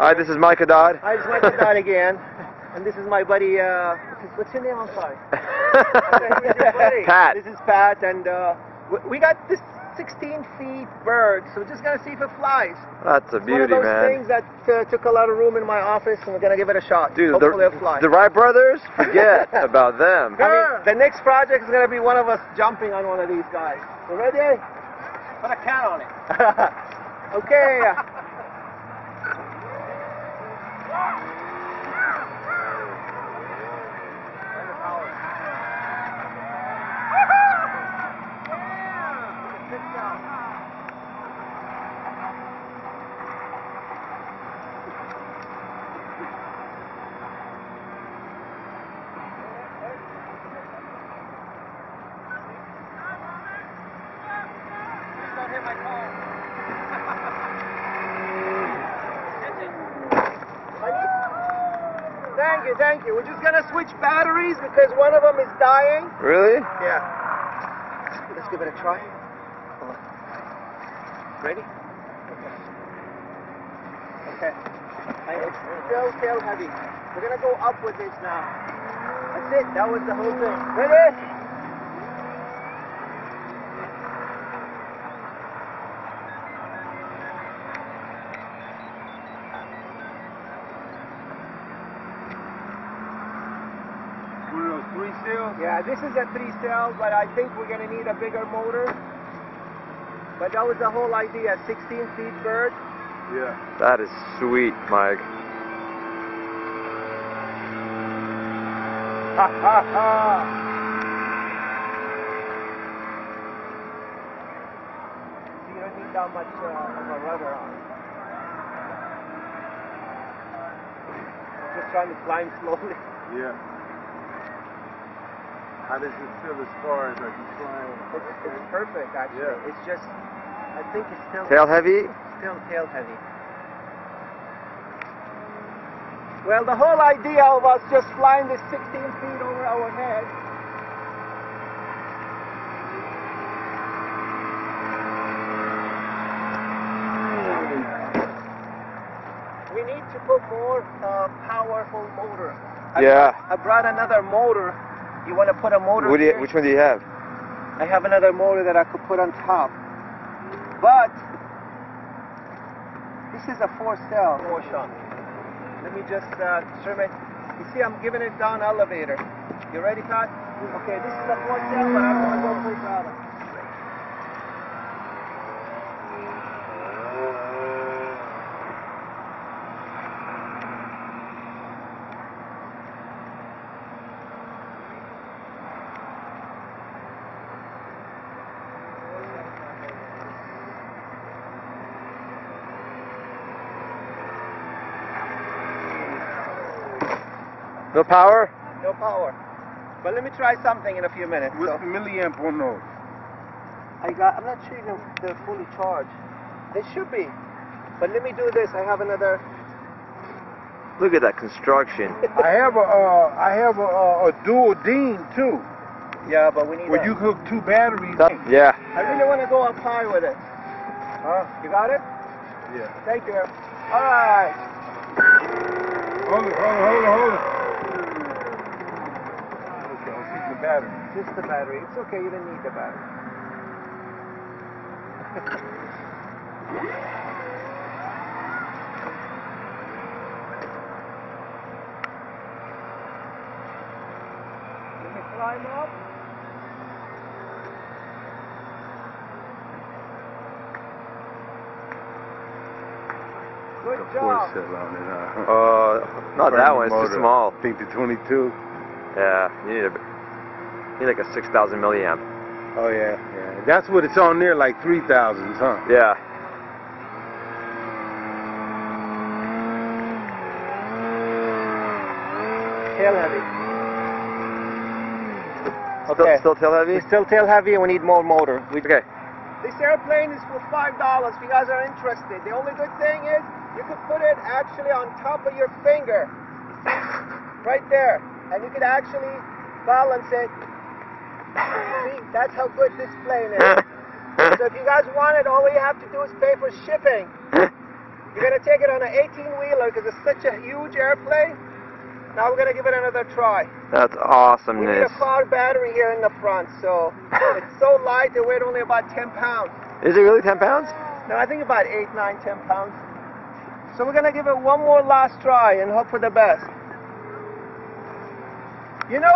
Hi, this is Mike Haddad. Hi, this is Mike Haddad again. And this is my buddy, what's your name? I'm sorry. Pat. This is Pat, and we got this 16 feet bird, so we're just going to see if it flies. That's a beauty, one of those man. things that took a lot of room in my office, and we're going to give it a shot. Dude, hopefully it'll fly. the Wright brothers, forget about them. I mean, the next project is going to be one of us jumping on one of these guys. You ready? Put a can on it. Okay. Thank you. We're just gonna switch batteries because one of them is dying. Really? Yeah. Let's give it a try. Hold on. Ready? Okay. It's still tail heavy. We're gonna go up with this now. That's it. That was the whole thing. Ready? Yeah, this is a 3-cell, but I think we're going to need a bigger motor. But that was the whole idea, 16 feet bird. Yeah. That is sweet, Mike. Ha ha ha! You don't need that much of a rudder on. Just trying to climb slowly. Yeah. How does it feel as far as like you flying? It's perfect, actually. Yeah. It's just, I think it's still tail heavy. Still tail heavy. Well, the whole idea of us just flying this 16 feet over our head. We need to put more powerful motor. I brought another motor. You want to put a motor here? Which one do you have? I have another motor that I could put on top. But this is a 4-cell motion. Let me just trim it. You see, I'm giving it down elevator. You ready, Pat? Okay, this is a 4-cell, but I don't want to go full throttle. No power? No power. But let me try something in a few minutes. What's the milliamp on those? I'm not sure they're fully charged. They should be. But let me do this. I have another. Look at that construction. I have a dual DIN too. Yeah, but we need. Where you hook 2 batteries. Yeah. I really want to go up high with it. You got it? Yeah. Thank you. All right. Hold it. Battery. Just the battery. It's okay, you don't need the battery. Let me climb up. Good job. 4-cell on it, not that one. It's too small. I think the 22. Yeah, you need like a 6,000 milliamp. Oh yeah. That's what it's on there, like 3,000s, huh? Yeah. Tail heavy. Okay. Still tail heavy? We're still tail heavy, and we need more motor. Okay. This airplane is for $5 if you guys are interested. The only good thing is you could put it actually on top of your finger. Right there. And you could actually balance it. See, that's how good this plane is. So if you guys want it, all you have to do is pay for shipping. You're going to take it on an 18-wheeler because it's such a huge airplane. Now we're going to give it another try. That's We need awesomeness. a car battery here in the front, so it's so light it weighs only about 10 pounds. Is it really 10 pounds? No, I think about 8, 9, 10 pounds. So we're going to give it one more last try and hope for the best. You know